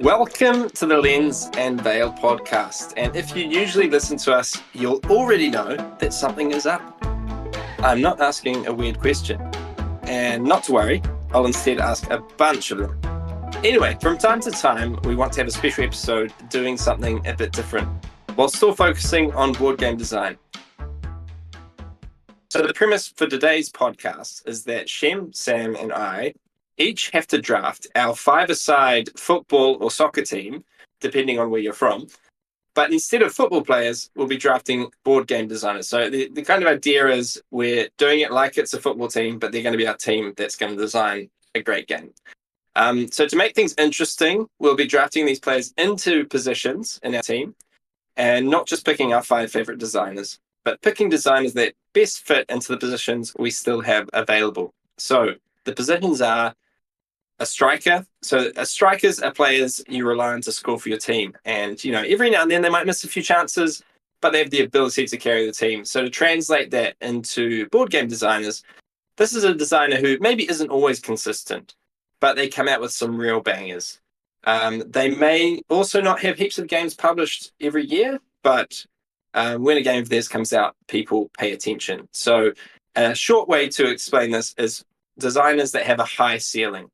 Welcome to the Lens and Veil podcast. And if you usually listen to us, you'll already know that something is up. I'm not asking a weird question. And not to worry, I'll instead ask a bunch of them. Anyway, from time to time, we want to have a special episode doing something a bit different, while still focusing on board game design. So the premise for today's podcast is that Shem, Sam, and I each have to draft our five-a-side football or soccer team, depending on where you're from. But instead of football players, we'll be drafting board game designers. So the kind of idea is we're doing it like it's a football team, but they're going to be our team that's going to design a great game. So to make things interesting, we'll be drafting these players into positions in our team and not just picking our five favorite designers, but picking designers that best fit into the positions we still have available. So the positions are a striker. So strikers are players you rely on to score for your team. And, every now and then they might miss a few chances, but they have the ability to carry the team. So to translate that into board game designers, this is a designer who maybe isn't always consistent, but they come out with some real bangers. They may also not have heaps of games published every year, but when a game of theirs comes out, people pay attention. So a short way to explain this is designers that have a high ceiling.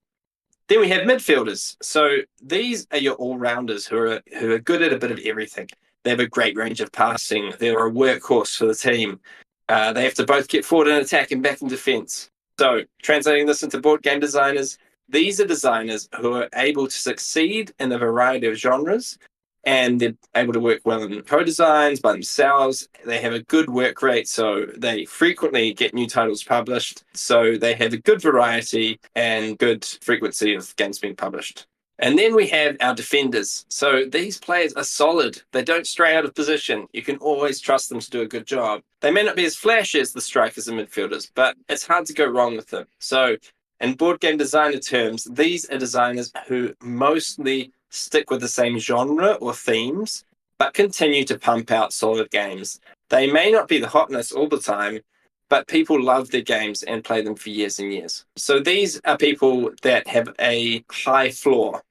Then we have midfielders. So these are your all-rounders who are good at a bit of everything. They have a great range of passing. They're a workhorse for the team. They have to both get forward in attack and back in defense. So translating this into board game designers, these are designers who are able to succeed in a variety of genres, and they're able to work well in co-designs by themselves. They have a good work rate, so they frequently get new titles published. So they have a good variety and good frequency of games being published. And then we have our defenders. So these players are solid. They don't stray out of position. You can always trust them to do a good job. They may not be as flashy as the strikers and midfielders, but it's hard to go wrong with them. So in board game designer terms, these are designers who mostly stick with the same genre or themes, but continue to pump out solid games. They may not be the hotness all the time, but people love their games and play them for years and years. So these are people that have a high floor.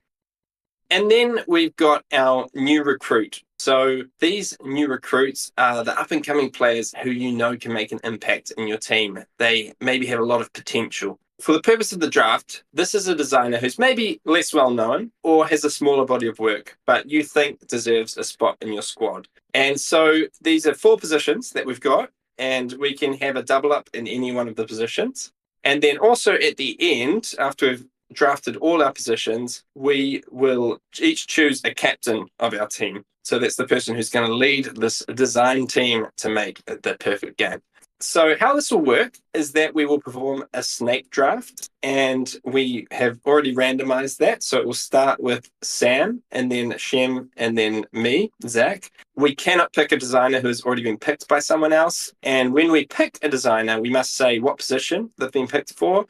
And then we've got our new recruit. So these new recruits are the up-and-coming players who can make an impact in your team. They maybe have a lot of potential. For the purpose of the draft, this is a designer who's maybe less well-known or has a smaller body of work, but you think deserves a spot in your squad. And so these are 4 positions that we've got, and we can have a double up in any one of the positions. And then also at the end, after we've drafted all our positions, we will each choose a captain of our team. So that's the person who's going to lead this design team to make the perfect game. So how this will work is that we will perform a snake draft, and we have already randomized that. So it will start with Sam, and then Shem, and then me, Zach. We cannot pick a designer who has already been picked by someone else. And when we pick a designer, we must say what position they've been picked for.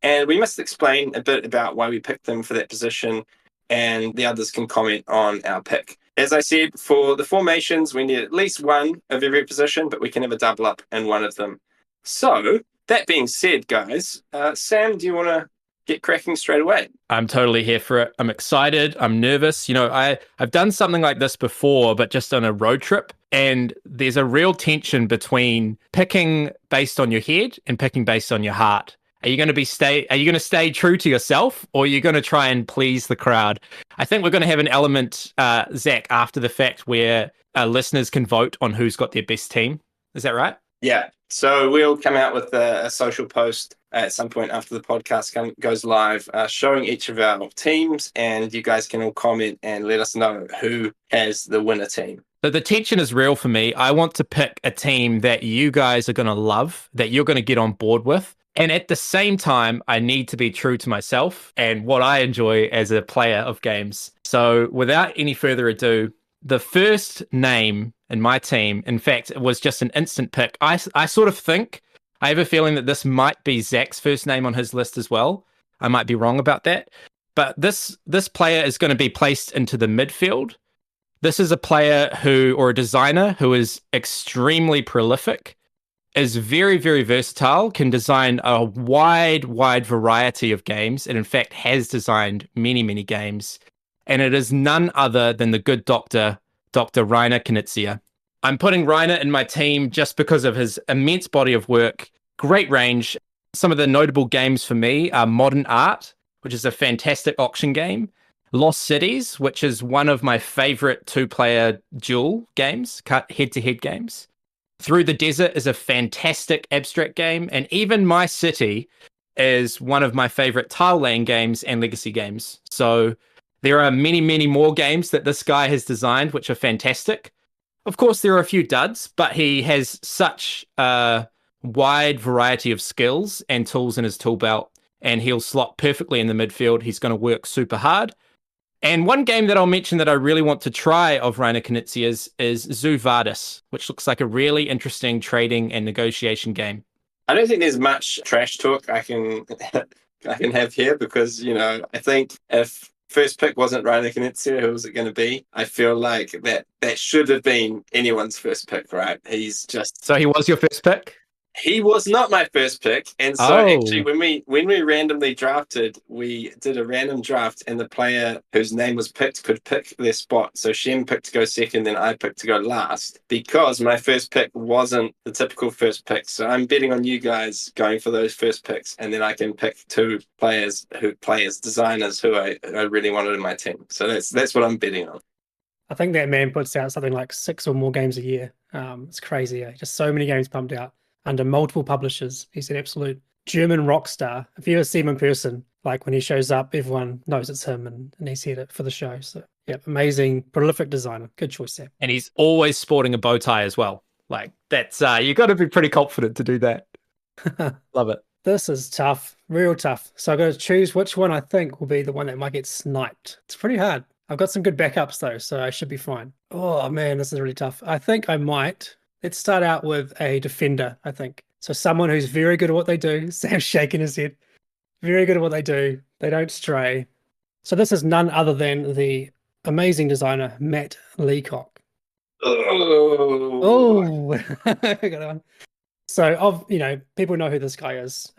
And we must explain a bit about why we picked them for that position, and the others can comment on our pick. As I said, for the formations, we need at least one of every position, but we can have a double up in one of them. So, that being said, guys, Sam, do you want to get cracking straight away? I'm totally here for it. I'm excited. I'm nervous. I've done something like this before, but just on a road trip. And there's a real tension between picking based on your head and picking based on your heart. Are you going to stay true to yourself, or are you going to try and please the crowd? I think we're going to have an element, Zach, after the fact where listeners can vote on who's got their best team. Is that right? Yeah. So we'll come out with a social post at some point after the podcast goes live, showing each of our teams, and you guys can all comment and let us know who has the winner team. So the tension is real for me. I want to pick a team that you guys are going to love, that you're going to get on board with. And at the same time, I need to be true to myself and what I enjoy as a player of games. So without any further ado, the first name in my team, in fact, it was just an instant pick. I sort of think, I have a feeling that this might be Zach's first name on his list as well. I might be wrong about that. But this player is going to be placed into the midfield. This is a player or a designer who is extremely prolific, is very, very versatile, can design a wide variety of games, and in fact has designed many, many games. and it is none other than the good doctor, Dr. Rainer Knizia. I'm putting Rainer in my team just because of his immense body of work, great range. Some of the notable games for me are Modern Art, which is a fantastic auction game, Lost Cities, which is one of my favorite two-player duel games, head-to-head games. Through the Desert is a fantastic abstract game, and even My City is one of my favorite tile laying games and legacy games. So there are many, many more games that this guy has designed, which are fantastic. Of course, there are a few duds, but he has such a wide variety of skills and tools in his tool belt, and he'll slot perfectly in the midfield. He's going to work super hard. And one game that I'll mention that I really want to try of Rainer Knizia's is Zoo Vardis, which looks like a really interesting trading and negotiation game. I don't think there's much trash talk I can I can have here because, I think if first pick wasn't Rainer Knizia, who was it going to be? I feel like that should have been anyone's first pick, right? So he was your first pick? He was not my first pick, and so actually, when we randomly drafted, we did a random draft, and the player whose name was picked could pick their spot. So Shem picked to go second, then I picked to go last because my first pick wasn't the typical first pick. So I'm betting on you guys going for those first picks, and then I can pick two designers who I really wanted in my team. So that's what I'm betting on. I think that man puts out something like 6 or more games a year. It's crazy, eh? Just so many games pumped out under multiple publishers. He's an absolute German rock star. If you ever see him in person, like when he shows up, everyone knows it's him and he's here for the show. So yeah, amazing, prolific designer. Good choice, Sam. And he's always sporting a bow tie as well. Like that's, you got to be pretty confident to do that. Love it. This is tough, real tough. So I've got to choose which one I think will be the one that might get sniped. It's pretty hard. I've got some good backups though, so I should be fine. Oh man, this is really tough. I think I might. Let's start out with a defender, I think. So someone who's very good at what they do. Sam's shaking his head. Very good at what they do. They don't stray. So this is none other than the amazing designer, Matt Leacock. Oh. So, people know who this guy is.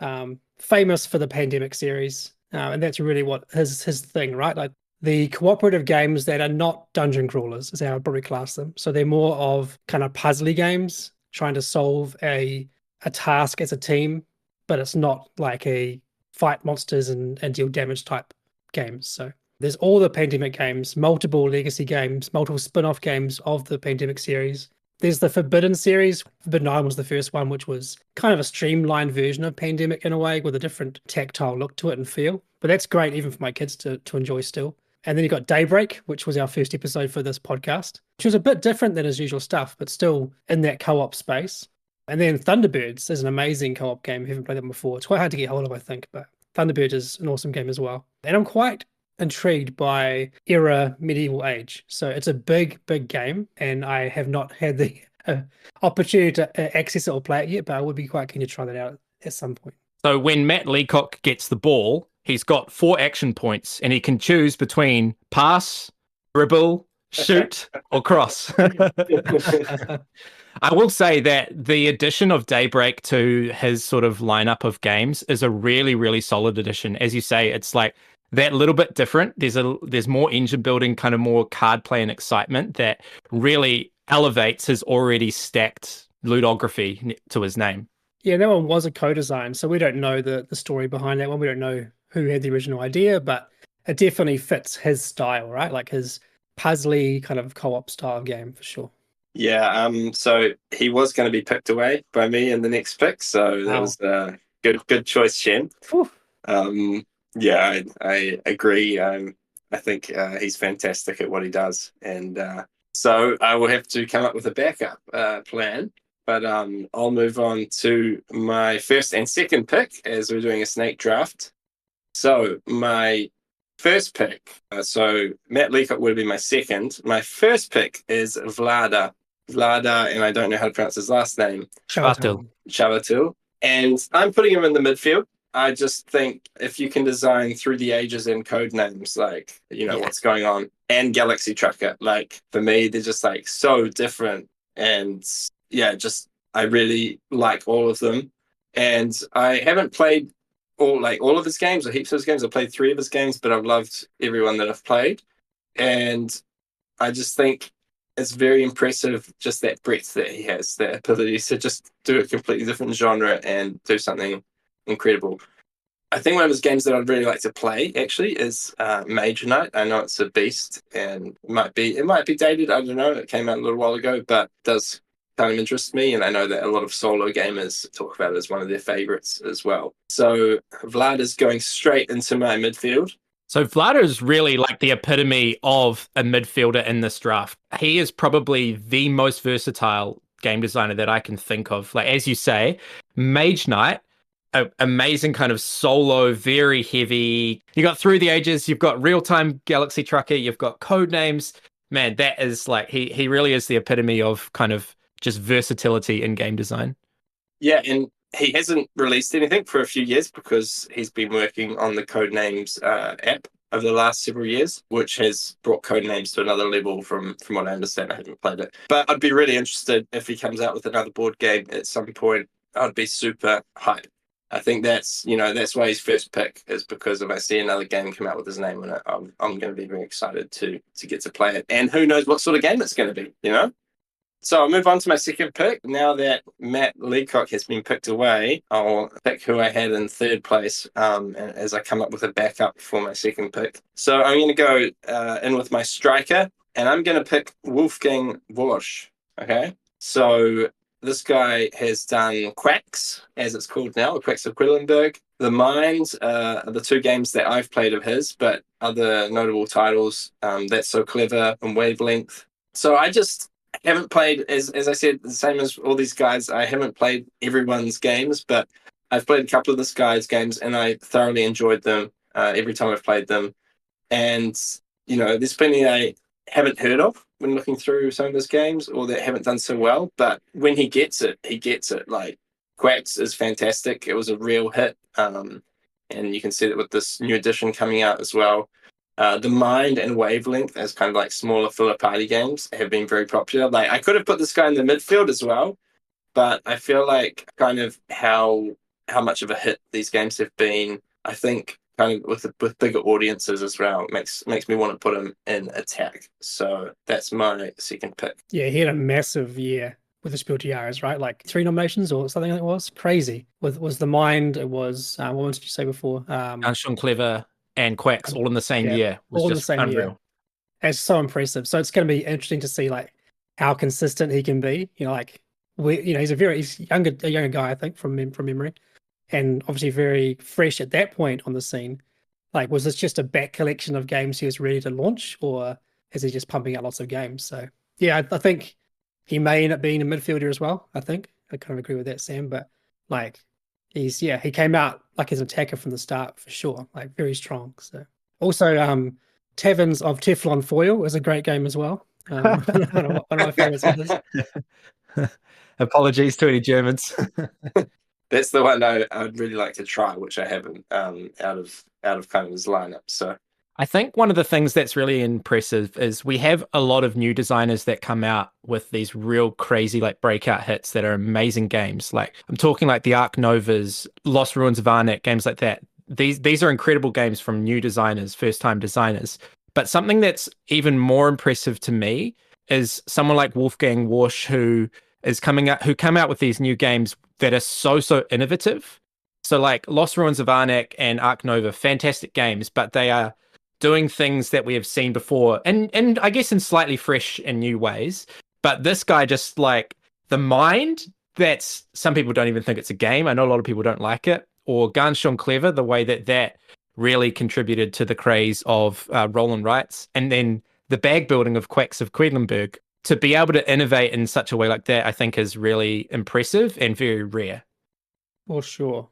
Famous for the Pandemic series. And that's really what his thing, right? Like the cooperative games that are not dungeon crawlers is how I'd probably class them. So they're more of kind of puzzly games, trying to solve a task as a team, but it's not like a fight monsters and deal damage type games. So there's all the Pandemic games, multiple legacy games, multiple spin-off games of the Pandemic series. There's the Forbidden series. Forbidden Island was the first one, which was kind of a streamlined version of Pandemic in a way with a different tactile look to it and feel. But that's great even for my kids to enjoy still. And then you got Daybreak, which was our first episode for this podcast, which was a bit different than his usual stuff, but still in that co-op space. And then Thunderbirds is an amazing co-op game. If you haven't played that before, it's quite hard to get hold of, I think, but Thunderbirds is an awesome game as well. And I'm quite intrigued by Era Medieval Age. So it's a big, big game, and I have not had the opportunity to access it or play it yet, but I would be quite keen to try that out at some point. So when Matt Leacock gets the ball, he's got 4 action points, and he can choose between pass, dribble, shoot, or cross. I will say that the addition of Daybreak to his sort of lineup of games is a really, really solid addition. As you say, it's like that little bit different. There's more engine building, kind of more card play and excitement that really elevates his already stacked ludography to his name. Yeah, that one was a co-design, so we don't know the story behind that one. We don't know who had the original idea, but it definitely fits his style, right? Like his puzzly kind of co-op style game for sure. Yeah, so he was going to be picked away by me in the next pick, so that was a good choice, Shem. Yeah, I agree. I think he's fantastic at what he does, and so I will have to come up with a backup plan. But I'll move on to my first and second pick as we're doing a snake draft. So my first pick, so Matt Leacock would be my second. My first pick is Vlada, and I don't know how to pronounce his last name. Chavatil. And I'm putting him in the midfield. I just think if you can design through the ages and code names, like, what's going on, and Galaxy Trucker, like, for me, they're just, like, so different. And, yeah, I really like all of them. And I haven't played all of his games or heaps of his games. I've played 3 of his games, but I've loved everyone that I've played. And I just think it's very impressive, just that breadth that he has, that ability to just do a completely different genre and do something incredible. I think one of his games that I'd really like to play actually is Mage Knight. I know it's a beast and it might be dated. I don't know. It came out a little while ago, but it does kind of interest me. And I know that a lot of solo gamers talk about it as one of their favorites as well. So Vlad is going straight into my midfield. So Vlad is really like the epitome of a midfielder in this draft. He is probably the most versatile game designer that I can think of. Like, as you say, Mage Knight, amazing kind of solo, very heavy. You got Through the Ages, you've got Real-Time Galaxy Trucker, you've got Codenames. Man, that is like, he really is the epitome of kind of just versatility in game design. Yeah, and he hasn't released anything for a few years because he's been working on the Codenames app over the last several years, which has brought Codenames to another level from what I understand. I haven't played it. But I'd be really interested if he comes out with another board game at some point. I'd be super hyped. I think that's why his first pick is, because if I see another game come out with his name on it, I'm going to be very excited to get to play it. And who knows what sort of game it's going to be, So I'll move on to my second pick. Now that Matt Leacock has been picked away, I'll pick who I had in third place as I come up with a backup for my second pick. So I'm going to go in with my striker, and I'm going to pick Wolfgang Warsch. Okay? So this guy has done Quacks, as it's called now, the Quacks of Quedlinburg. The Mines are the two games that I've played of his, but other notable titles, That's So Clever and Wavelength. So I haven't played, as I said, the same as all these guys, I haven't played everyone's games, but I've played a couple of this guy's games and I thoroughly enjoyed them every time I've played them. And, there's plenty I haven't heard of when looking through some of his games, or that haven't done so well. But when he gets it, he gets it. Like, Quacks is fantastic. It was a real hit. And you can see that with this new edition coming out as well. The Mind and Wavelength, as kind of like smaller filler party games, have been very popular. Like, I could have put this guy in the midfield as well, but I feel like kind of how much of a hit these games have been, I think kind of with bigger audiences as well, makes me want to put him in attack. So that's my second pick. Yeah, he had a massive year with the Spiel Jahres, right? Like 3 nominations or something like that. Was crazy. Was The Mind, it was, what ones did you say before? Schon Clever and Quacks all in the same year. Was all in just the same unreal. year. It's so impressive. So it's going to be interesting to see like how consistent he can be. He's a younger guy, I think, from memory, and obviously very fresh at that point on the scene. Like, was this just a back collection of games he was ready to launch, or is he just pumping out lots of games? So yeah, I think he may end up being a midfielder as well. I think I kind of agree with that, Sam. But like, he came out like as an attacker from the start for sure, like very strong. So also, Taverns of Teflon Foil is a great game as well. One of my favorites of this. Apologies to any Germans. That's the one I'd really like to try, which I haven't, out of kind of his lineup. So I think one of the things that's really impressive is we have a lot of new designers that come out with these real crazy like breakout hits that are amazing games. Like, I'm talking like the Ark Novas, Lost Ruins of Arnak, games like that. These are incredible games from new designers, first-time designers. But something that's even more impressive to me is someone like Wolfgang Warsch, who come out with these new games that are so innovative. So like Lost Ruins of Arnak and Ark Nova, fantastic games, but they are doing things that we have seen before, and I guess in slightly fresh and new ways. But this guy, just like The Mind, that's, some people don't even think it's a game. I know a lot of people don't like it. Or Ganz Schon Clever, the way that really contributed to the craze of Roland Wrights, and then the bag building of Quacks of Quedlinburg. To be able to innovate in such a way like that, I think is really impressive and very rare. For sure.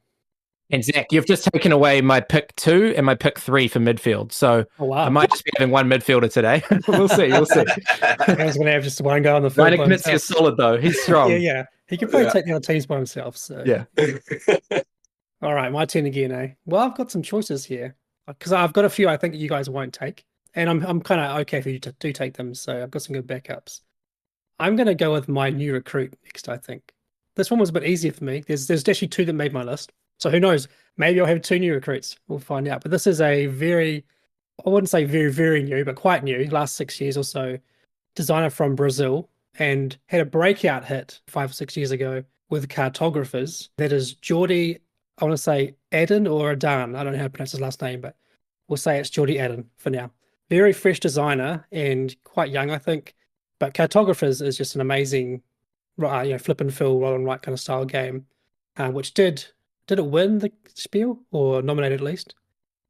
And Zach, you've just taken away my pick 2 and my pick 3 for midfield. So I might just be having one midfielder today. We'll see. I was going to have just one guy on the field. Ryan Knitz is solid though. He's strong. Yeah. He can probably take the other teams by himself. So yeah. All right, my turn again, eh? Well, I've got some choices here because I've got a few I think you guys won't take, and I'm kind of okay if you do take them. So I've got some good backups. I'm going to go with my new recruit next. I think this one was a bit easier for me. There's actually 2 that made my list. So who knows? Maybe I'll have 2 new recruits. We'll find out. But this is a very I wouldn't say very, very new, but quite new, last 6 years or so, designer from Brazil, and had a breakout hit 5 or 6 years ago with cartographers. That is Geordie, I want to say Aden or Adan. I don't know how to pronounce his last name, but we'll say it's Geordie Aden for now. Very fresh designer and quite young, I think. But cartographers is just an amazing, flip and fill, roll and write kind of style game, which did it win the Spiel or nominated at least?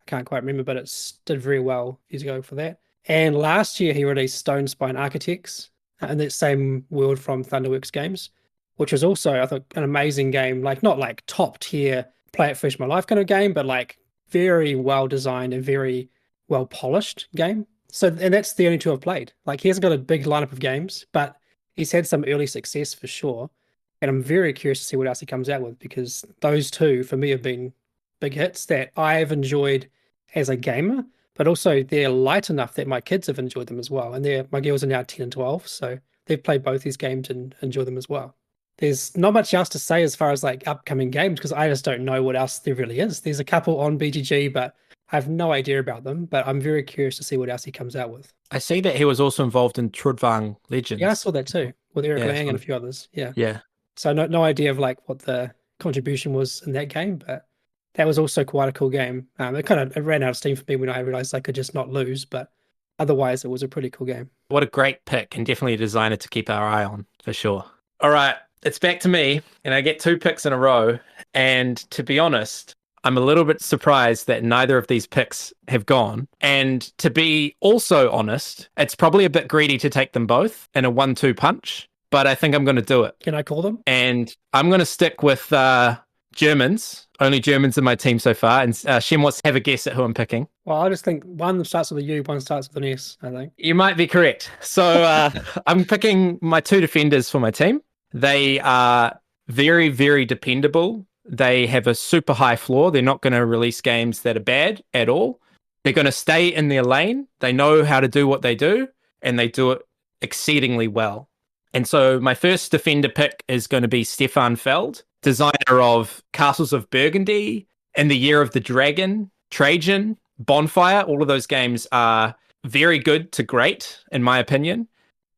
I can't quite remember, but it did very well years ago for that. And last year he released Stone Spine Architects in that same world from Thunderworks Games, which was also, I thought, an amazing game. Like, not like top tier, play it fresh my life kind of game, but like very well designed and very well polished game. So, and that's the only two I've played. Like, he hasn't got a big lineup of games, but he's had some early success for sure. And I'm very curious to see what else he comes out with, because those two for me have been big hits that I've enjoyed as a gamer, but also they're light enough that my kids have enjoyed them as well. And my girls are now 10 and 12, so they've played both these games and enjoy them as well. There's not much else to say as far as like upcoming games, because I just don't know what else there really is. There's a couple on BGG, but I have no idea about them. But I'm very curious to see what else he comes out with. I see that he was also involved in Trudvang Legends. Yeah, I saw that too, with Eric Lang and a few others. Yeah. Yeah. So no idea of like what the contribution was in that game, but that was also quite a cool game. It ran out of steam for me when I realized I could just not lose, but otherwise it was a pretty cool game. What a great pick, and definitely a designer to keep our eye on for sure. All right, it's back to me, and I get 2 picks in a row. And to be honest, I'm a little bit surprised that neither of these picks have gone. And to be also honest, it's probably a bit greedy to take them both in a 1-2 punch, but I think I'm going to do it. Can I call them? And I'm going to stick with Germans. Only Germans in my team so far. And Shem wants to have a guess at who I'm picking. Well, I just think one starts with a U, one starts with an S, I think. You might be correct. So I'm picking my 2 defenders for my team. They are very, very dependable. They have a super high floor. They're not going to release games that are bad at all. They're going to stay in their lane. They know how to do what they do, and they do it exceedingly well. And so my first defender pick is going to be Stefan Feld, designer of Castles of Burgundy, In the Year of the Dragon, Trajan, Bonfire. All of those games are very good to great, in my opinion.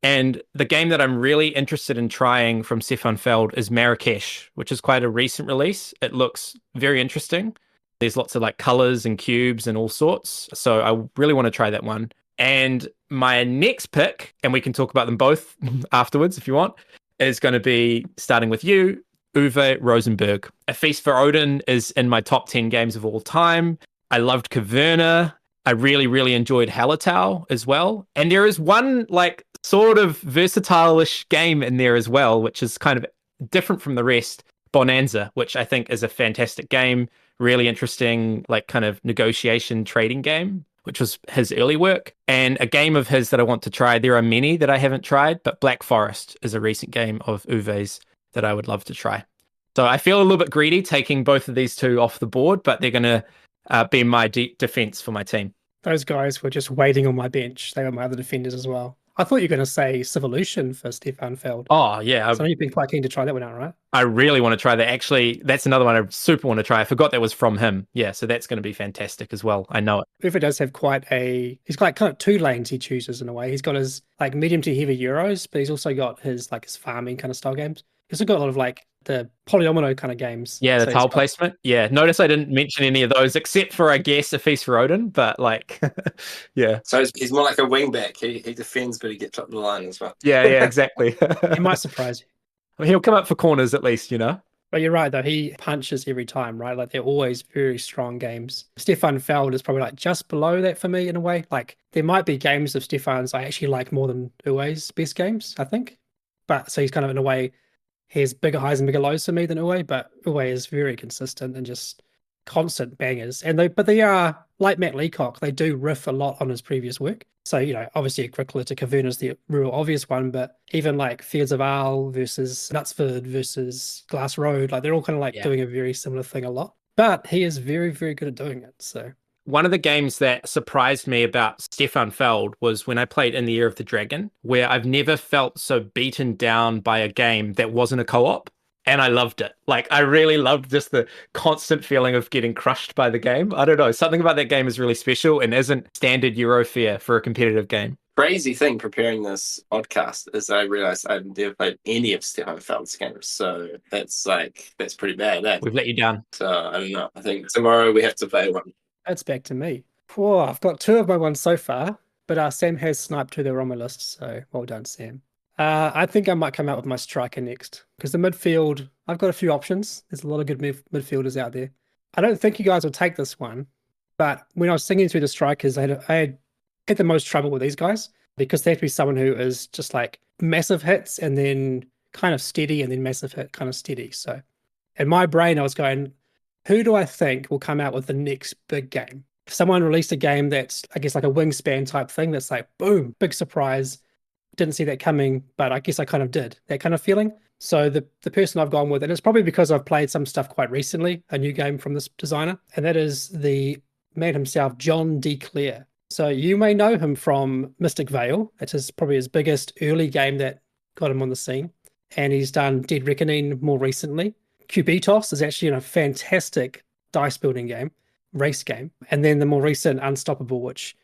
And the game that I'm really interested in trying from Stefan Feld is Marrakesh, which is quite a recent release. It looks very interesting. There's lots of like colors and cubes and all sorts. So I really want to try that one. And my next pick, and we can talk about them both afterwards if you want, is going to be starting with you, Uwe Rosenberg. A Feast for Odin is in my top 10 games of all time. I loved Caverna. I really, really enjoyed Hallertau as well. And there is one like sort of versatile-ish game in there as well, which is kind of different from the rest, Bonanza, which I think is a fantastic game. Really interesting, like kind of negotiation trading game, which was his early work. And a game of his that I want to try, there are many that I haven't tried, but Black Forest is a recent game of Uwe's that I would love to try. So I feel a little bit greedy taking both of these 2 off the board, but they're going to be my defense for my team. Those guys were just waiting on my bench. They were my other defenders as well. I thought you were going to say Civolution for Stefan Feld. Oh, yeah. So you've been quite keen to try that one out, right? I really want to try that. Actually, that's another one I super want to try. I forgot that was from him. Yeah, so that's going to be fantastic as well. I know it. Uwe does have he's got kind of 2 lanes he chooses in a way. He's got his like medium to heavy Euros, but he's also got his farming kind of style games. He's also got a lot of like the polyomino kind of games. Yeah, the tile placement. Yeah, notice I didn't mention any of those except for, I guess, A Feast for Odin, but like, yeah. So he's more like a wingback. He defends, but he gets up the line as well. Yeah, exactly. He might surprise you. Well, he'll come up for corners at least, you know? But you're right, though. He punches every time, right? Like, they're always very strong games. Stefan Feld is probably like just below that for me in a way. Like, there might be games of Stefan's I actually like more than Uwe's best games, I think. But so he's kind of, in a way, he has bigger highs and bigger lows for me than Uwe, but Uwe is very consistent and just constant bangers. But they are, like Matt Leacock, they do riff a lot on his previous work. So, obviously Agricola to Caverna is the real obvious one, but even like Fields of Arle versus Knutsford versus Glass Road, like they're all kind of doing a very similar thing a lot. But he is very, very good at doing it. So one of the games that surprised me about Stefan Feld was when I played In the Year of the Dragon, where I've never felt so beaten down by a game that wasn't a co-op. and I loved it. Like, I really loved just the constant feeling of getting crushed by the game. I don't know. Something about that game is really special and isn't standard Euro fare for a competitive game. Crazy thing preparing this podcast is I realized I've never played any of Stefan Feld's games. So that's pretty bad, eh? We've let you down. So I don't know. I think tomorrow we have to play one. That's back to me. Whoa, I've got 2 of my ones so far, but Sam has sniped 2 that were on my list, so well done, Sam. I think I might come out with my striker next, because the midfield, I've got a few options. There's a lot of good midfielders out there. I don't think you guys will take this one, but when I was singing through the strikers, I had the most trouble with these guys, because they have to be someone who is just like massive hits and then kind of steady and then massive hit, kind of steady. So in my brain, I was going, who do I think will come out with the next big game? If someone released a game that's, I guess, like a wingspan type thing, that's like, boom, big surprise. Didn't see that coming, but I guess I kind of did, that kind of feeling. So the person I've gone with, and it's probably because I've played some stuff quite recently, a new game from this designer, and that is the man himself, John D. Clare. So you may know him from Mystic Vale. It's probably his biggest early game that got him on the scene. And he's done Dead Reckoning more recently. Cubitos is actually a fantastic dice building game, race game. And then the more recent Unstoppable, which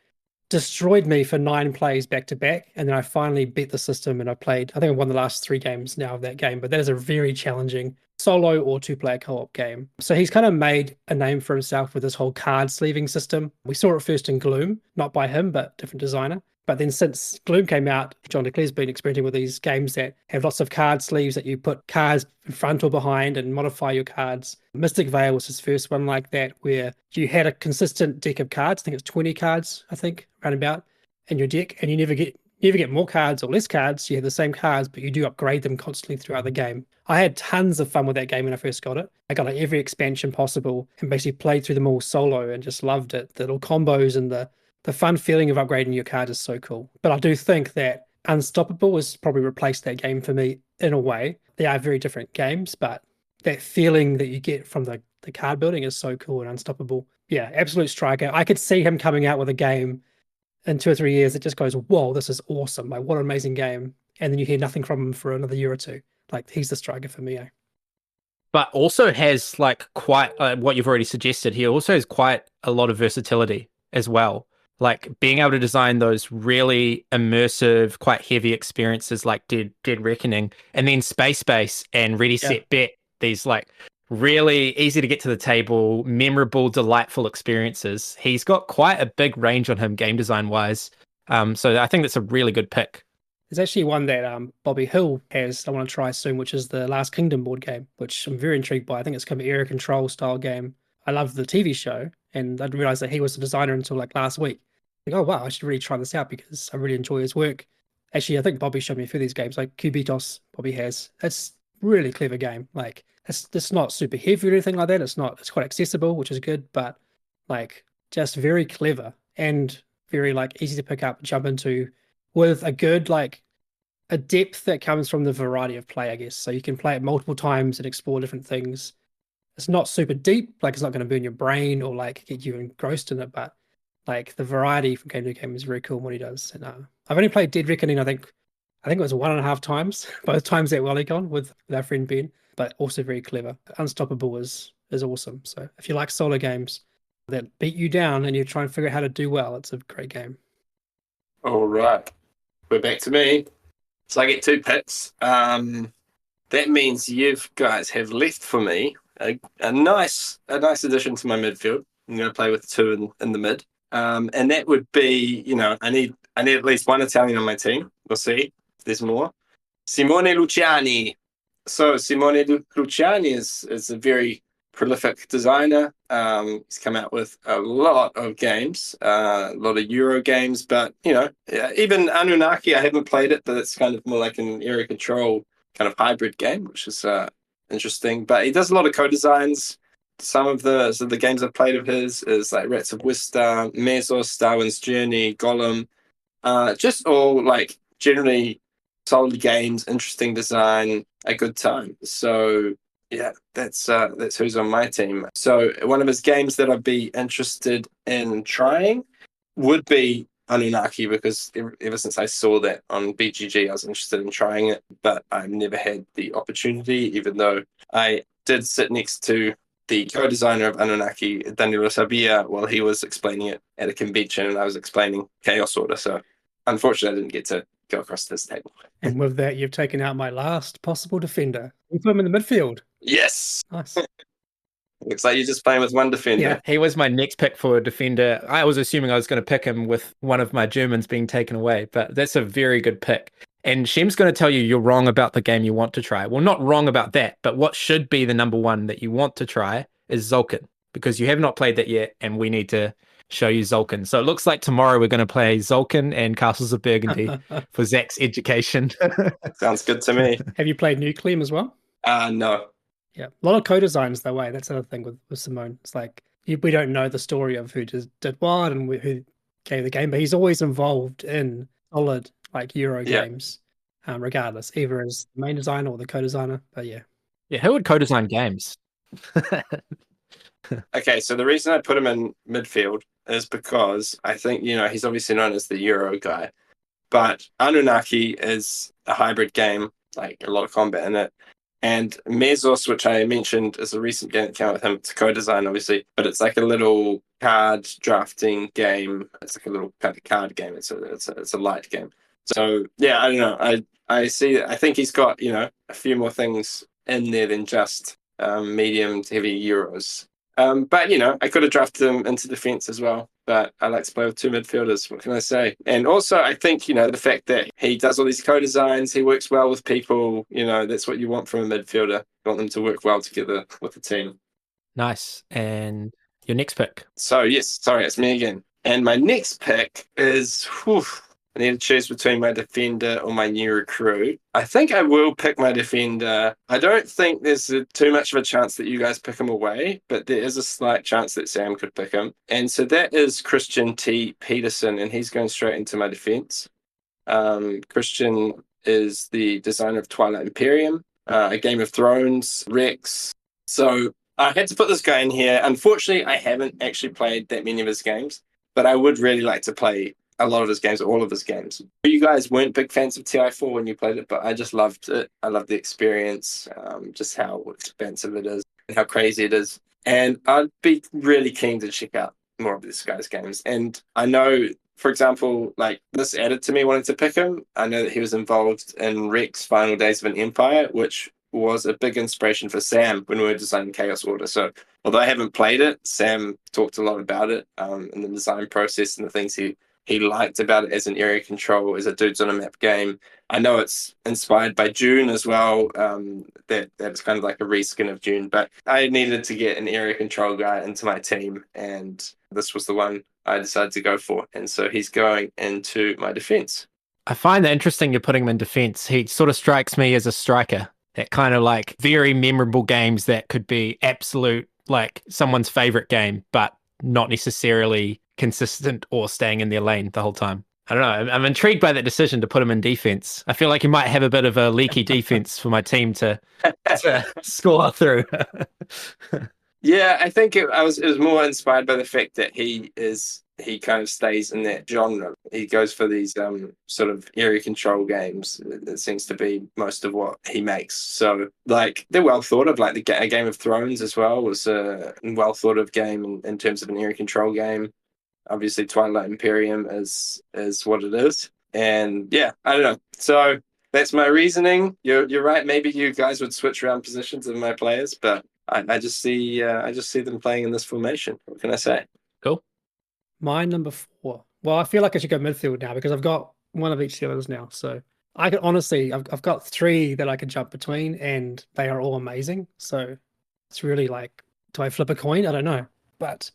destroyed me for 9 plays back to back. And then I finally beat the system and I think I won the last 3 games now of that game. But that is a very challenging solo or 2-player co-op game. So he's kind of made a name for himself with this whole card sleeving system. We saw it first in Gloom, not by him, but different designer. But then since Gloom came out, John DeClare's been experimenting with these games that have lots of card sleeves that you put cards in front or behind and modify your cards. Mystic Vale was his first one like that, where you had a consistent deck of cards. I think it's 20 cards, round about, in your deck, and you never get more cards or less cards. You have the same cards, but you do upgrade them constantly throughout the game. I had tons of fun with that game when I first got it. I got like every expansion possible and basically played through them all solo and just loved it. The little combos and the fun feeling of upgrading your card is so cool. But I do think that Unstoppable has probably replaced that game for me in a way. They are very different games, but that feeling that you get from the card building is so cool and Unstoppable. Yeah, absolute striker. I could see him coming out with a game in 2 or 3 years that just goes, whoa, this is awesome. Like, what an amazing game. And then you hear nothing from him for another year or 2. Like, he's the striker for me. But also has like quite what you've already suggested. He also has quite a lot of versatility as well. Like being able to design those really immersive, quite heavy experiences like Dead Reckoning, and then Space Base and Ready Set Bet. These like really easy to get to the table, memorable, delightful experiences. He's got quite a big range on him game design wise. So I think that's a really good pick. There's actually one that Bobby Hill has I want to try soon, which is the Last Kingdom board game, which I'm very intrigued by. I think it's kind of an area control style game. I love the TV show, and I didn't realize that he was the designer until like last week. Like, oh wow, I should really try this out because I really enjoy his work. Actually, I think Bobby showed me a few of these games, like Cubitos. Bobby has. It's really clever game. Like it's not super heavy or anything like that. It's quite accessible, which is good, but like just very clever and very like easy to pick up, jump into, with a good like a depth that comes from the variety of play, I guess. So you can play it multiple times and explore different things. It's not super deep, like it's not going to burn your brain or like get you engrossed in it, but like the variety from game to game is very cool in what he does. And I've only played Dead Reckoning, I think it was 1.5 times, both times at Wellicon with our friend Ben, but also very clever. Unstoppable is awesome. So if you like solo games that beat you down and you try and figure out how to do well, it's a great game. All right, we're back to me. So I get 2 picks. That means you guys have left for me a nice addition to my midfield. I'm going to play with 2 in the mid, and that would be, I need at least 1 Italian on my team. We'll see if there's more. Simone Luciani. So Simone Luciani is a very prolific designer. He's come out with a lot of games, a lot of Euro games, but even Anunnaki, I haven't played it, but it's kind of more like an area control kind of hybrid game, which is interesting. But he does a lot of co-designs. Some of the games I've played of his is like Rats of Wistar, Mesos, Darwin's Journey, Gollum, just all like generally solid games, interesting design, a good time. So yeah, that's who's on my team. So one of his games that I'd be interested in trying would be Anunnaki because ever since I saw that on BGG, I was interested in trying it, but I've never had the opportunity, even though I did sit next to the co-designer of Anunnaki, Danilo Sabia, while he was explaining it at a convention and I was explaining Chaos Order. So unfortunately, I didn't get to go across this table. And with that, you've taken out my last possible defender. You put him in the midfield. Yes! Nice. Looks like you're just playing with one defender. Yeah. He was my next pick for a defender. I was assuming I was going to pick him with one of my Germans being taken away, but that's a very good pick. And Shem's going to tell you you're wrong about the game you want to try. Well, not wrong about that, but what should be the number one that you want to try is Zolkin, because you have not played that yet, and we need to show you Zolkin. So it looks like tomorrow we're going to play Zolkin and Castles of Burgundy for Zach's education. Sounds good to me. Have you played Nucleum as well? No. Yeah, a lot of co-designs that way. That's another thing with Simone. It's like we don't know the story of who did what and who gave the game, but he's always involved in solid like Euro games, regardless, either as the main designer or the co-designer. But yeah, who would co-design games? Okay, so the reason I put him in midfield is because I think, he's obviously known as the Euro guy, but Anunnaki is a hybrid game, like a lot of combat in it. And Mesos, which I mentioned, is a recent game that came out with him. It's a co-design, obviously, but it's like a little card drafting game. It's like a little kind of card game. It's a light game. So yeah, I don't know. I think he's got a few more things in there than just medium to heavy Euros. But I could have drafted him into defense as well. But I like to play with two midfielders. What can I say? And also, I think the fact that he does all these co-designs, he works well with people. That's what you want from a midfielder. You want them to work well together with the team. Nice. And your next pick? So yes, sorry, it's me again. And my next pick is. I need to choose between my defender or my new recruit. I think I will pick my defender. I don't think there's too much of a chance that you guys pick him away, but there is a slight chance that Sam could pick him. And so that is Christian T. Peterson, and he's going straight into my defense. Christian is the designer of Twilight Imperium, A Game of Thrones, Rex. So I had to put this guy in here. Unfortunately, I haven't actually played that many of his games, but I would really like to play a lot of his games, all of his games. You guys weren't big fans of TI4 when you played it, but I just loved it. I loved the experience, just how expensive it is and how crazy it is. And I'd be really keen to check out more of this guy's games. And I know, for example, like this added to me wanting to pick him. I know that he was involved in Rex Final Days of an Empire, which was a big inspiration for Sam when we were designing Chaos Order. So although I haven't played it, Sam talked a lot about it in the design process and the things he liked about it as an area control, as a dudes on a map game. I know it's inspired by Dune as well. That's kind of like a reskin of Dune, but I needed to get an area control guy into my team, and this was the one I decided to go for. And so he's going into my defense. I find that interesting you're putting him in defense. He sort of strikes me as a striker. That kind of like very memorable games that could be absolute, like someone's favorite game, but not necessarily consistent or staying in their lane the whole time. I don't know. I'm intrigued by that decision to put him in defense. I feel like he might have a bit of a leaky defense for my team to score through. Yeah, I think it was more inspired by the fact that he kind of stays in that genre. He goes for these sort of area control games. That seems to be most of what he makes. So like they're well thought of. Like A Game of Thrones as well was a well thought of game in terms of an area control game. Obviously, Twilight Imperium is what it is. And yeah, I don't know. So that's my reasoning. You're right. Maybe you guys would switch around positions of my players, but I just see them playing in this formation. What can I say? Cool. My number 4. Well, I feel like I should go midfield now because I've got one of each of the others now. So I could honestly, I've got 3 that I could jump between, and they are all amazing. So it's really like, do I flip a coin? I don't know, but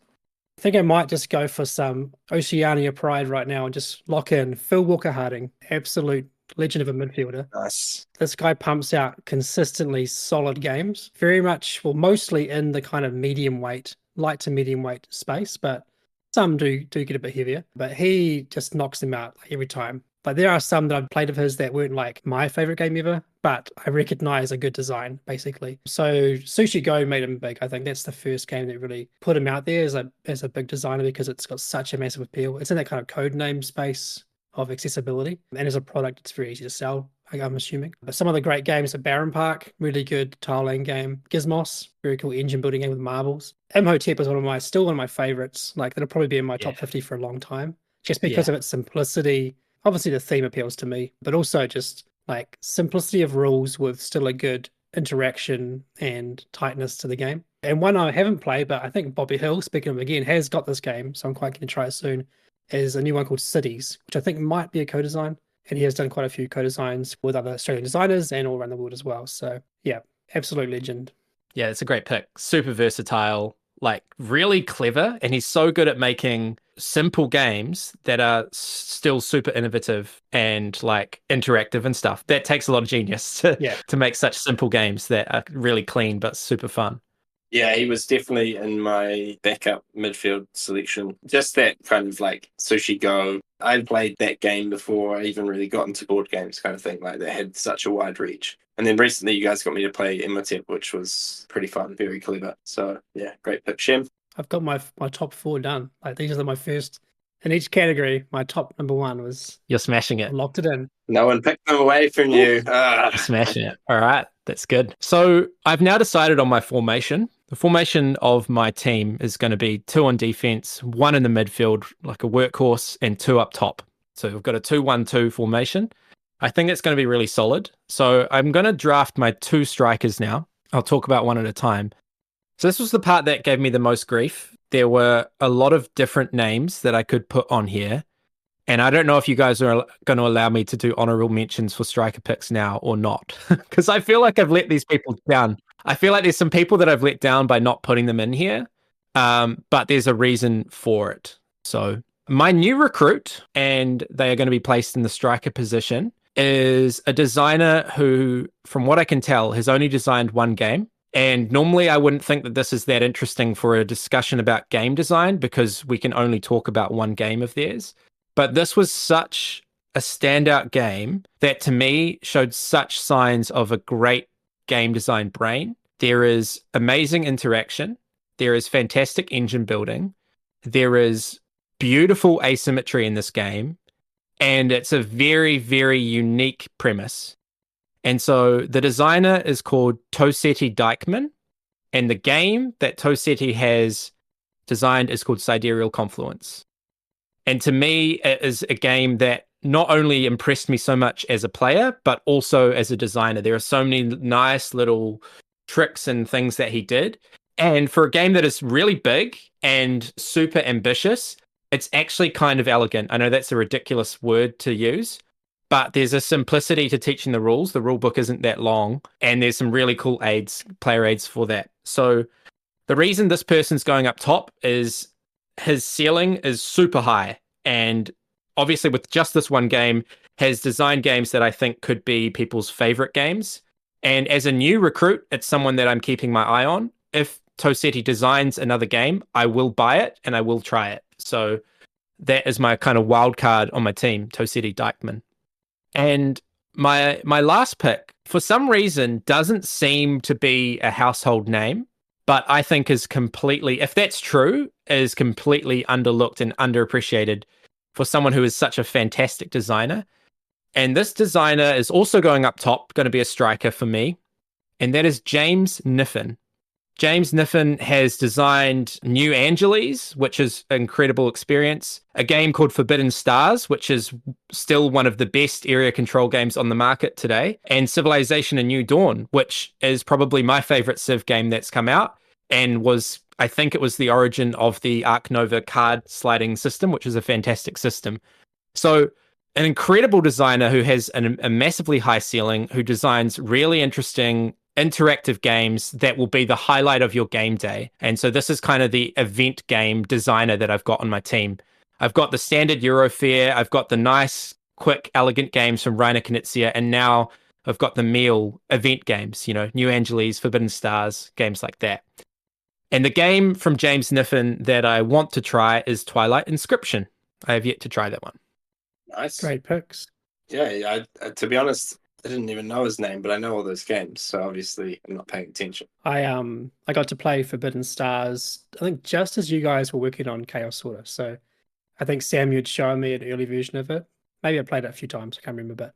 I think I might just go for some Oceania pride right now and just lock in Phil Walker-Harding, absolute legend of a midfielder. Nice. This guy pumps out consistently solid games, very much, well, mostly in the kind of medium weight, light to medium weight space, but some do get a bit heavier. But he just knocks them out like every time. But there are some that I've played of his that weren't like my favorite game ever, but I recognize a good design, basically. So Sushi Go made him big. I think that's the first game that really put him out there as a big designer because it's got such a massive appeal. It's in that kind of code name space of accessibility. And as a product, it's very easy to sell, I'm assuming. But some of the great games at Barren Park, really good tile lane game. Gizmos, very cool engine building game with marbles. Imhotep is still one of my favorites. Like, that'll probably be in my top 50 for a long time, just because of its simplicity. Obviously, the theme appeals to me, but also just like simplicity of rules with still a good interaction and tightness to the game. And one I haven't played, but I think Bobby Hill, speaking of him again, has got this game, so I'm quite keen to try it soon, is a new one called Cities, which I think might be a co-design. And he has done quite a few co-designs with other Australian designers and all around the world as well. So yeah, absolute legend. Yeah, it's a great pick. Super versatile, like really clever. And he's so good at making simple games that are still super innovative and like interactive and stuff. That takes a lot of genius to make such simple games that are really clean but super fun. Yeah, he was definitely in my backup midfield selection. Just that kind of like Sushi Go. I played that game before I even really got into board games kind of thing. Like, that had such a wide reach. And then recently you guys got me to play Imhotep, which was pretty fun, very clever. So yeah, great pick. Shem? I've got my top 4 done. Like, these are my first in each category. My top number 1 was... You're smashing it. I locked it in. No one picked them away from you. Smashing it. All right, that's good. So I've now decided on my formation. The formation of my team is going to be 2 on defense, 1 in the midfield, like a workhorse, and 2 up top. So we've got a 2-1-2 formation. I think it's going to be really solid. So I'm going to draft my 2 strikers now. I'll talk about one at a time. So this was the part that gave me the most grief. There were a lot of different names that I could put on here. And I don't know if you guys are going to allow me to do honourable mentions for striker picks now or not. Because I feel like I've let these people down. I feel like there's some people that I've let down by not putting them in here. But there's a reason for it. So my new recruit, and they are going to be placed in the striker position, is a designer who, from what I can tell, has only designed 1 game. And normally I wouldn't think that this is that interesting for a discussion about game design because we can only talk about 1 game of theirs. But this was such a standout game that to me showed such signs of a great game design brain. There is amazing interaction. There is fantastic engine building. There is beautiful asymmetry in this game. And it's a very, very unique premise. And so the designer is called Tosetti Dijkman. And the game that Tosetti has designed is called Sidereal Confluence. And to me, it is a game that not only impressed me so much as a player, but also as a designer. There are so many nice little tricks and things that he did. And for a game that is really big and super ambitious, it's actually kind of elegant. I know that's a ridiculous word to use, but there's a simplicity to teaching the rules. The rule book isn't that long, and there's some really cool aids, player aids for that. So the reason this person's going up top is his ceiling is super high, and obviously with just this 1 game has designed games that I think could be people's favorite games. And as a new recruit, it's someone that I'm keeping my eye on. If Tosetti designs another game, I will buy it and I will try it. So that is my kind of wild card on my team, Tosetti Dijkman. And my last pick, for some reason, doesn't seem to be a household name, but I think is completely, if that's true, is completely underlooked and underappreciated for someone who is such a fantastic designer. And this designer is also going up top, going to be a striker for me, and that is James Niffen. James Niffen has designed New Angeles, which is an incredible experience, a game called Forbidden Stars, which is still one of the best area control games on the market today, and Civilization: A New Dawn, which is probably my favorite Civ game that's come out, and was, I think it was the origin of the Arc Nova card sliding system, which is a fantastic system. So an incredible designer who has a massively high ceiling, who designs really interesting interactive games that will be the highlight of your game day. And so this is kind of the event game designer that I've got on my team. I've got the standard Eurofare, I've got the nice, quick, elegant games from Reiner Knizia, and now I've got the meal event games, you know, New Angeles, Forbidden Stars, games like that. And the game from James Niffen that I want to try is Twilight Inscription. I have yet to try that one. Nice. Great picks. Yeah, to be honest, I didn't even know his name, but I know all those games, so obviously I'm not paying attention. I got to play Forbidden Stars, I think just as you guys were working on Chaos Order. So I think Sam, you'd shown me an early version of it. Maybe I played it a few times, I can't remember, but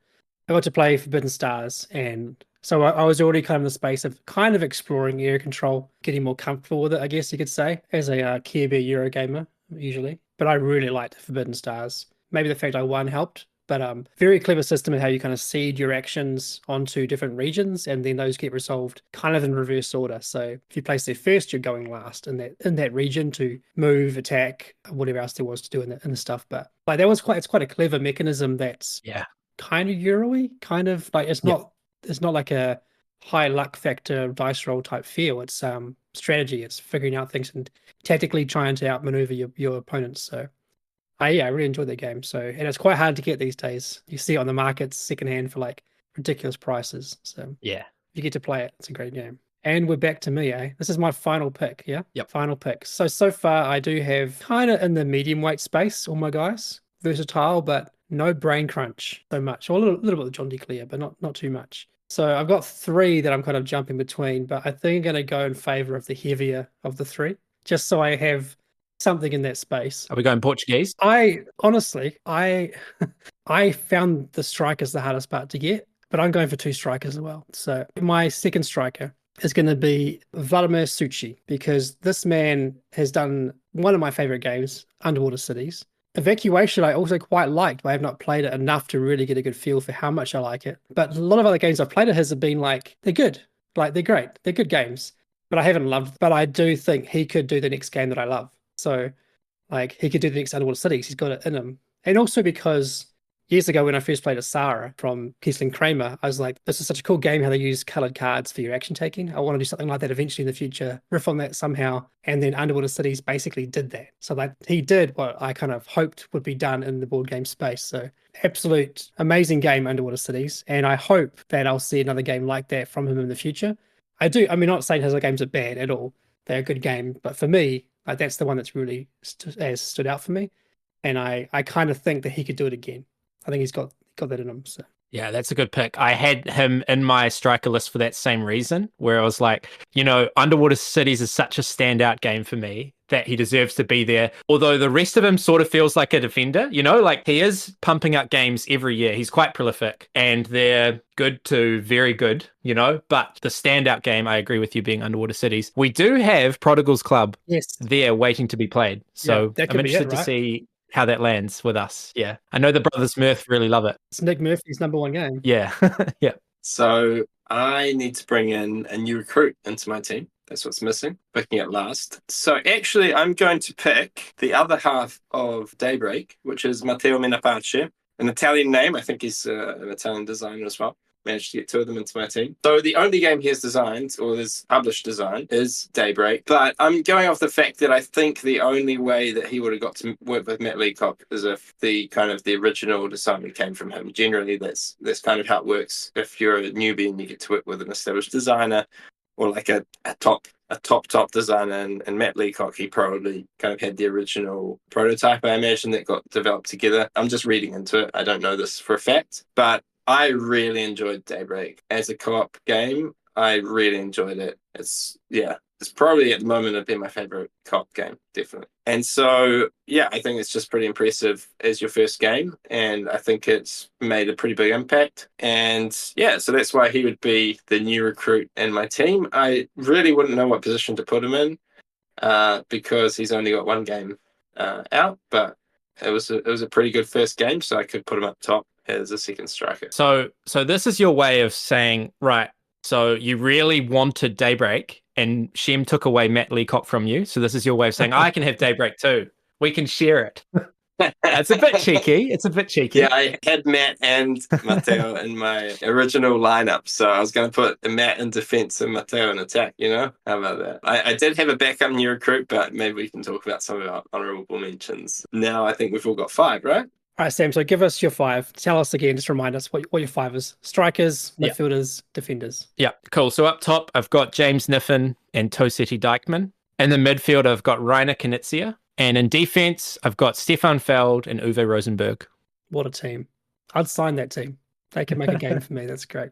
I got to play Forbidden Stars, and so I was already kind of in the space of kind of exploring air control, getting more comfortable with it, I guess you could say, as a Care Bear Eurogamer, usually. But I really liked Forbidden Stars. Maybe the fact I won helped, but very clever system in how you kind of seed your actions onto different regions, and then those get resolved kind of in reverse order. So if you place there first, you're going last in that region to move, attack, whatever else there was to do in the stuff. But like it's quite a clever mechanism that's kind of Euro-y, kind of like it's not like a high luck factor dice roll type feel. It's strategy. It's figuring out things and tactically trying to outmaneuver your opponents. So I really enjoyed that game. So, and it's quite hard to get these days. You see it on the markets secondhand for like ridiculous prices. So Yeah. if you get to play it, it's a great game. And we're back to me, eh? This is my final pick, yeah? Yep. Final pick. So far I do have kind of in the medium weight space, all my guys. Versatile, but no brain crunch so much. Or a little bit of John DeClaire, but not too much. So I've got three that I'm kind of jumping between, but I think I'm going to go in favor of the heavier of the three, just so I have something in that space. Are we going Portuguese? I found the strikers the hardest part to get, but I'm going for two strikers as well. So my second striker is going to be Vladimir Suchi, because this man has done one of my favorite games, Underwater Cities. Evacuation I also quite liked, but I have not played it enough to really get a good feel for how much I like it. But a lot of other games I've played of his have been like, they're good. Like, they're great. They're good games. But I haven't loved, but I do think he could do the next game that I love. So, like, he could do the next Underwater Cities. He's got it in him. And also because years ago when I first played Asara from Kiesling Kramer, I was like, this is such a cool game how they use colored cards for your action taking. I want to do something like that eventually in the future, riff on that somehow. And then Underwater Cities basically did that. So like he did what I kind of hoped would be done in the board game space. So absolute amazing game, Underwater Cities. And I hope that I'll see another game like that from him in the future. I do. I mean, not saying his other games are bad at all. They're a good game. But for me, like that's the one that's really stood out for me. And I kind of think that he could do it again. I think he's got that in him. So yeah, that's a good pick. I had him in my striker list for that same reason, where I was like, Underwater Cities is such a standout game for me that he deserves to be there. Although the rest of him sort of feels like a defender, like he is pumping out games every year. He's quite prolific and they're good to very good, but the standout game, I agree with you, being Underwater Cities. We do have Prodigal's Club there waiting to be played. So I'm interested to see how that lands with us. Yeah. I know the Brothers Murph really love it. It's Nick Murphy's number one game. Yeah. Yeah. So I need to bring in a new recruit into my team. That's what's missing. Picking it last. So actually, I'm going to pick the other half of Daybreak, which is Matteo Menapace, an Italian name. I think he's an Italian designer as well. Managed to get two of them into my team. So the only game he has designed, or this published design, is Daybreak. But I'm going off the fact that I think the only way that he would have got to work with Matt Leacock is if the original design came from him. Generally, that's kind of how it works. If you're a newbie and you get to work with an established designer, or like a top designer, and Matt Leacock, he probably kind of had the original prototype, I imagine, that got developed together. I'm just reading into it. I don't know this for a fact, but I really enjoyed Daybreak as a co-op game. I really enjoyed it. It's probably at the moment it'd be my favorite co-op game, definitely. And so, I think it's just pretty impressive as your first game, and I think it's made a pretty big impact. And so that's why he would be the new recruit in my team. I really wouldn't know what position to put him in because he's only got one game out, but it was a pretty good first game, so I could put him up top as a second striker. So this is your way of saying, right, so you really wanted Daybreak and Shem took away Matt Leacock from you. So this is your way of saying, I can have Daybreak too. We can share it. It's a bit cheeky. Yeah, I had Matt and Matteo in my original lineup. So I was going to put Matt in defense and Matteo in attack, How about that? I did have a backup new recruit, but maybe we can talk about some of our honourable mentions. Now I think we've all got 5, right? All right, Sam, so give us your 5. Tell us again, just remind us what your 5 is. Strikers, midfielders, defenders. Yeah, cool. So up top, I've got James Niffen and Toseti Dijkman. In the midfield, I've got Reiner Knizia. And in defense, I've got Stefan Feld and Uwe Rosenberg. What a team. I'd sign that team. They can make a game for me. That's great.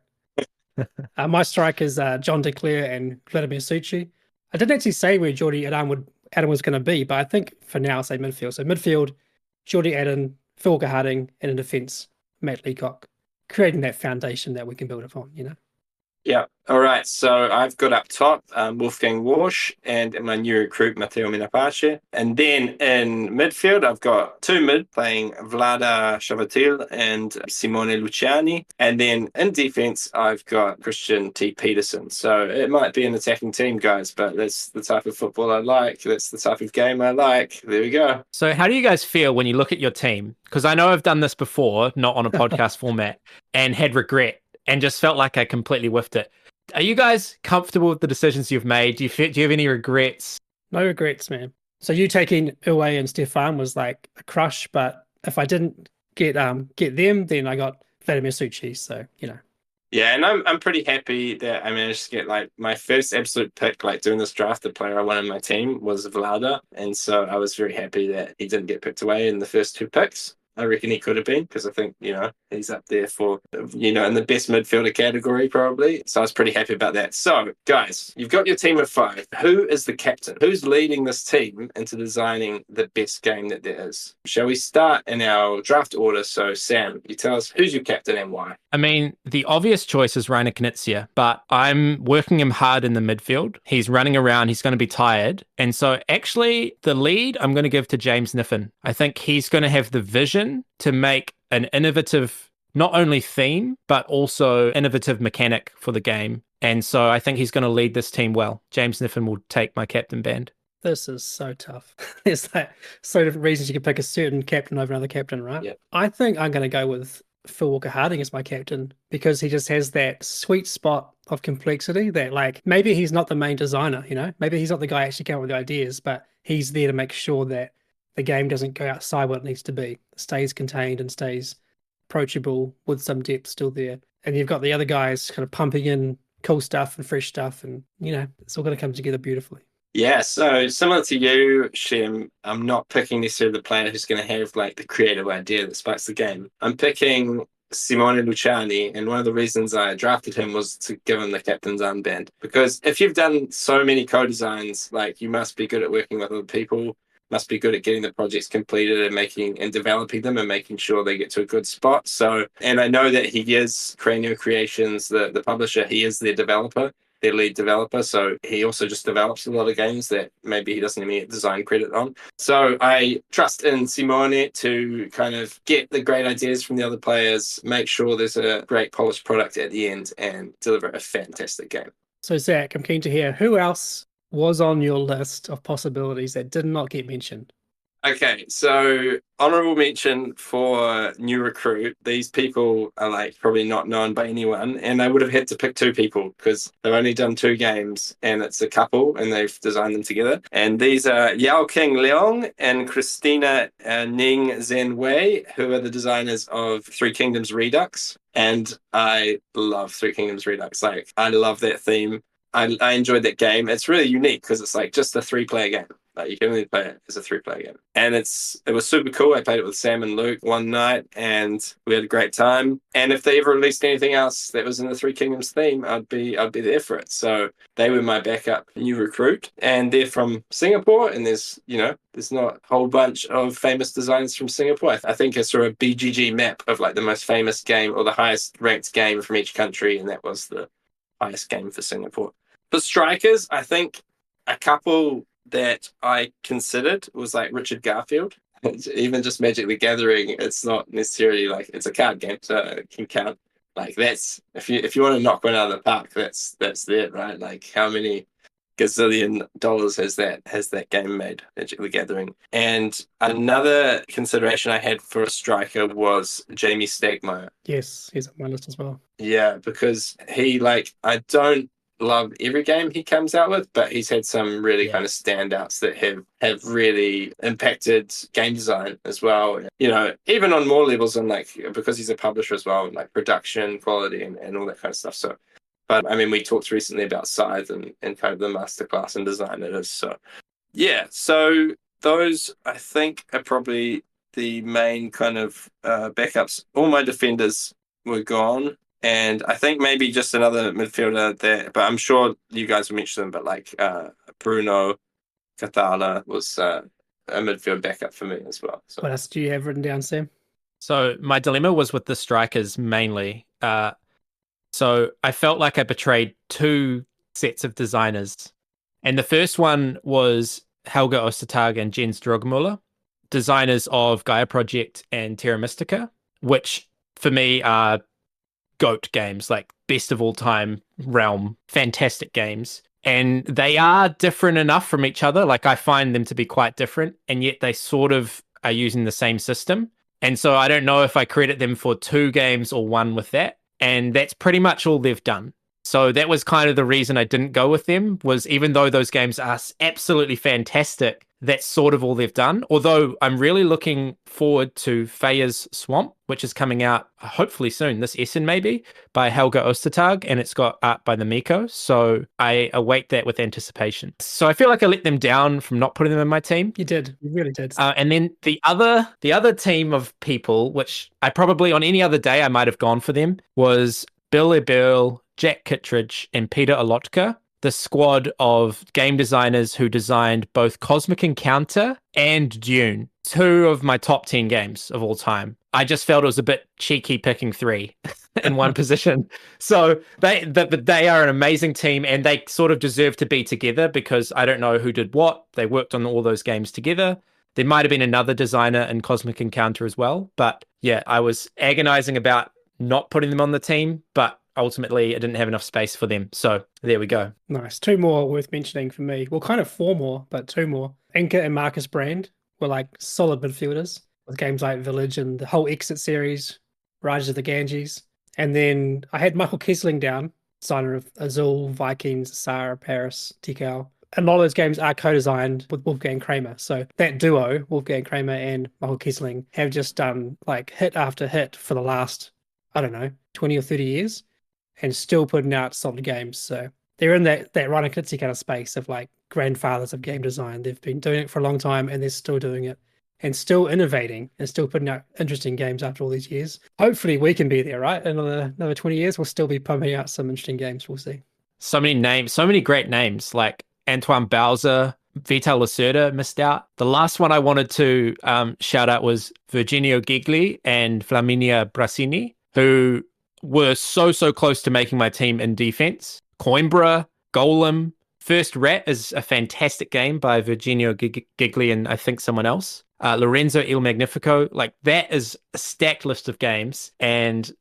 My strikers are John Declare and Vladimir Succi. I didn't actually say where Geordie Adam was going to be, but I think for now I'll say midfield. So midfield, Geordie Adam, Phil Harding, and in defence, Matt Leacock, creating that foundation that we can build upon, Yeah. All right. So I've got up top Wolfgang Warsch and my new recruit Matteo Minapace. And then in midfield, I've got two mid playing Vlada Chavatil and Simone Luciani. And then in defense, I've got Christian T. Peterson. So it might be an attacking team, guys, but that's the type of football I like. That's the type of game I like. There we go. So how do you guys feel when you look at your team? Because I know I've done this before, not on a podcast format, and had regret and just felt like I completely whiffed it. Are you guys comfortable with the decisions you've made? Do you have any regrets? No regrets, man. So you taking Uwe and Stefan was like a crush, but if I didn't get them, then I got Vladimir Succi. So Yeah, and I'm pretty happy that I managed to get like my first absolute pick, like doing this draft. The player I wanted in my team was Vlada, and so I was very happy that he didn't get picked away in the first two picks. I reckon he could have been, because I think, he's up there for, in the best midfielder category, probably. So I was pretty happy about that. So, guys, you've got your team of 5. Who is the captain? Who's leading this team into designing the best game that there is? Shall we start in our draft order? So, Sam, you tell us who's your captain and why. I mean, the obvious choice is Rainer Knizia, but I'm working him hard in the midfield. He's running around. He's going to be tired. And so actually the lead I'm going to give to James Niffen. I think he's going to have the vision to make an innovative, not only theme, but also innovative mechanic for the game. And so I think he's going to lead this team well. James Niffen will take my captain band. This is so tough. There's like so different reasons you can pick a certain captain over another captain, right? Yep. I think I'm going to go with Phil Harding as my captain because he just has that sweet spot of complexity that, like, maybe he's not the main designer, maybe he's not the guy actually coming up with the ideas, but he's there to make sure that the game doesn't go outside what it needs to be. It stays contained and stays approachable with some depth still there. And you've got the other guys kind of pumping in cool stuff and fresh stuff, and it's all going to come together beautifully. Yeah, so similar to you, Shem, I'm not picking necessarily the player who's going to have like the creative idea that sparks the game. I'm picking Simone Luciani, and one of the reasons I drafted him was to give him the captain's armband. Because if you've done so many co-designs, like, you must be good at working with other people, must be good at getting the projects completed and making and developing them and making sure they get to a good spot. So, and I know that he is Cranio Creations, the publisher, he is their developer, their lead developer. So he also just develops a lot of games that maybe he doesn't even get design credit on. So I trust in Simone to kind of get the great ideas from the other players, make sure there's a great polished product at the end, and deliver a fantastic game. So Zach, I'm keen to hear who else was on your list of possibilities that did not get mentioned. Okay, so honourable mention for new recruit. These people are like probably not known by anyone, and I would have had to pick 2 people because they've only done 2 games, and it's a couple, and they've designed them together. And these are Yao King Leong and Christina Ning Zhen Wei, who are the designers of Three Kingdoms Redux. And I love Three Kingdoms Redux. Like, I love that theme. I enjoyed that game. It's really unique because it's like just a 3-player game. Like, you can only play it as a 3-player game. And it was super cool. I played it with Sam and Luke one night, and we had a great time. And if they ever released anything else that was in the Three Kingdoms theme, I'd be there for it. So they were my backup new recruit. And they're from Singapore, and there's not a whole bunch of famous designers from Singapore. I think I saw a BGG map of like the most famous game or the highest ranked game from each country, and that was the highest game for Singapore. For strikers, I think a couple that I considered was like Richard Garfield. Even just Magic the Gathering, it's not necessarily like, it's a card game, so it can count. Like, that's if you want to knock one out of the park, that's it, right? Like, how many gazillion dollars has that game made, Magic the Gathering? And another consideration I had for a striker was Jamie Stegmaier. Yes, he's on my list as well. Yeah, because I don't love every game he comes out with, but he's had some really kind of standouts that have really impacted game design as well. Even on more levels, and like, because he's a publisher as well, like production quality and all that kind of stuff. So, but I mean, we talked recently about Scythe and kind of the masterclass in design it is. So, yeah. So those, I think, are probably the main kind of backups. All my defenders were gone. And I think maybe just another midfielder there, but I'm sure you guys will mention them, but like Bruno Cathala was a midfield backup for me as well. So. What else do you have written down, Sam? So my dilemma was with the strikers mainly. So I felt like I betrayed two sets of designers. And the first one was Helge Ostertag and Jens Drogmuller, designers of Gaia Project and Terra Mystica, which for me are GOAT games, like best of all time realm, fantastic games. And they are different enough from each other. Like I find them to be quite different, and yet they sort of are using the same system. And so I don't know if I credit them for two games or one with that. And that's pretty much all they've done. So that was kind of the reason I didn't go with them, was even though those games are absolutely fantastic, that's sort of all they've done. Although I'm really looking forward to Feya's Swamp, which is coming out hopefully soon, this Essen maybe, by Helge Ostertag, and it's got art by the Miko. So I await that with anticipation. So I feel like I let them down from not putting them in my team. You did. You really did. And then the other team of people, which I probably on any other day I might have gone for them, was Bill Ebel, Jack Kittredge, and Peter Olotka, the squad of game designers who designed both Cosmic Encounter and Dune, two of my top 10 games of all time. I just felt it was a bit cheeky picking three in one position. So they are an amazing team, and they sort of deserve to be together because I don't know who did what. They worked on all those games together. There might have been another designer in Cosmic Encounter as well. But yeah, I was agonizing about not putting them on the team, but ultimately I didn't have enough space for them. So there we go. Nice. Two more worth mentioning for me. Well, kind of four more, but two more. Inca and Marcus Brand were like solid midfielders with games like Village and the whole Exit series, Rajas of the Ganges. And then I had Michael Kessling down, designer of Azul, Vikings, Sarah, Paris, Tikal. A lot of those games are co-designed with Wolfgang Kramer. So that duo, Wolfgang Kramer and Michael Kessling, have just done like hit after hit for the last, I don't know, 20 or 30 years. And still putting out solid games. So they're in that Ryan Knitzy kind of space of like grandfathers of game design. They've been doing it for a long time, and they're still doing it and still innovating and still putting out interesting games after all these years. Hopefully we can be there, right? In another 20 years, we'll still be pumping out some interesting games. We'll see. So many names, so many great names, like Antoine Bowser, Vital Lacerda missed out. The last one I wanted to shout out was Virginio Gigli and Flaminia Brassini, who were so close to making my team in defense. Coimbra, Golem, First Rat is a fantastic game by Virginio Gigli and I think someone else. Lorenzo Il Magnifico, like that is a stacked list of games, and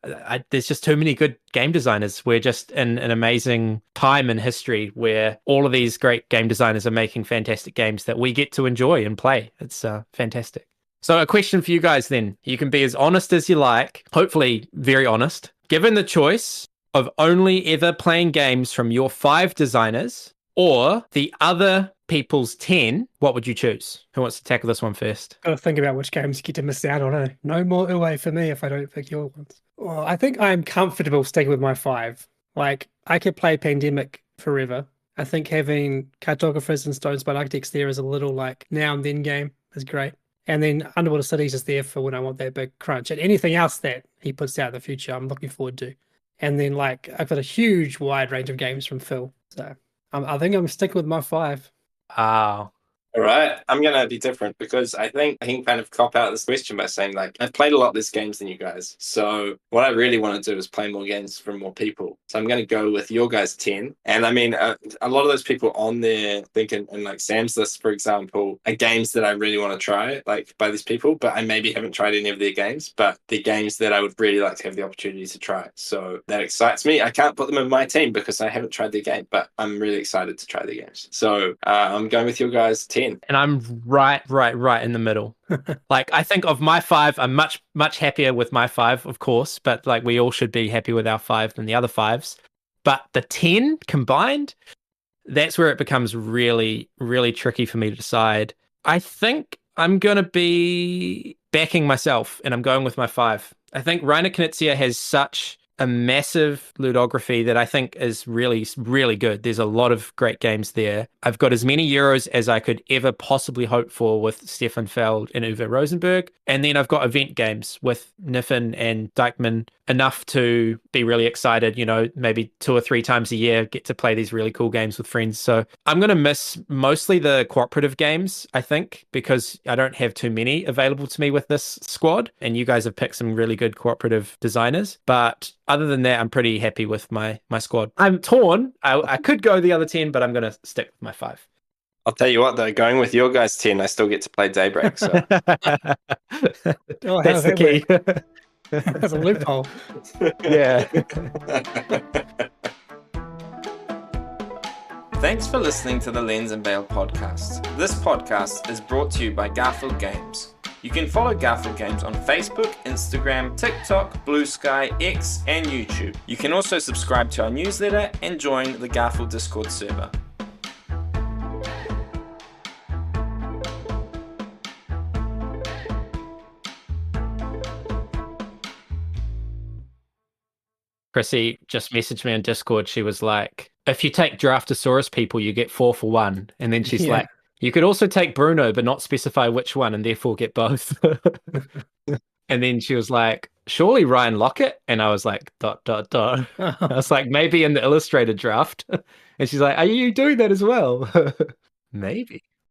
there's just too many good game designers. We're just in an amazing time in history where all of these great game designers are making fantastic games that we get to enjoy and play. It's fantastic. So a question for you guys then. You can be as honest as you like, hopefully very honest. Given the choice of only ever playing games from your 5 designers or the other people's 10, what would you choose? Who wants to tackle this one first? Got to think about which games you get to miss out on. No more away for me if I don't pick your ones. Well, I think I'm comfortable sticking with my 5. Like, I could play Pandemic forever. I think having Cartographers and Stones by Architects there is a little like now and then game is great. And then Underwater Cities is there for when I want that big crunch. And anything else that he puts out in the future, I'm looking forward to. And then, like, I've got a huge wide range of games from Phil. So I think I'm sticking with my 5. Oh, All right, I'm gonna be different because I think I can kind of cop out this question by saying like I've played a lot less games than you guys. So what I really want to do is play more games from more people. So I'm gonna go with your guys' 10. And I mean, a lot of those people on there, thinking in like Sam's list, for example, are games that I really want to try, like by these people, but I maybe haven't tried any of their games, but they're games that I would really like to have the opportunity to try. So that excites me. I can't put them in my team because I haven't tried their game, but I'm really excited to try their games. So I'm going with your guys' 10. and I'm right in the middle. Like, I think of my 5, I'm much happier with my 5, of course, but like we all should be happy with our 5 than the other 5s. But the 10 combined, that's where it becomes really tricky for me to decide. I think I'm going to be backing myself, and I'm going with my 5. I think Rainer Knizia has such a massive ludography that I think is really, really good. There's a lot of great games there. I've got as many Euros as I could ever possibly hope for with Stefan Feld and Uwe Rosenberg. And then I've got event games with Niffen and Dijkman, enough to be really excited, maybe 2 or 3 times a year, get to play these really cool games with friends. So I'm going to miss mostly the cooperative games, I think, because I don't have too many available to me with this squad. And you guys have picked some really good cooperative designers. But other than that, I'm pretty happy with my squad. I'm torn. I could go the other 10, but I'm going to stick with my 5. I'll tell you what, though, going with your guys' 10, I still get to play Daybreak. So that's the key. That's a loophole. Yeah. Thanks for listening to the Lens and Bale podcast. This podcast is brought to you by Garphill Games. You can follow Garphill Games on Facebook, Instagram, TikTok, Blue Sky, X, and YouTube. You can also subscribe to our newsletter and join the Garphill Discord server. Chrissy just messaged me on Discord. She was like, if you take Draftosaurus people, you get 4 for 1. And then she's like, you could also take Bruno, but not specify which one, and therefore get both. And then she was like, surely Ryan Lockett? And I was like, ... I was like, maybe in the illustrated draft. And she's like, are you doing that as well? Maybe.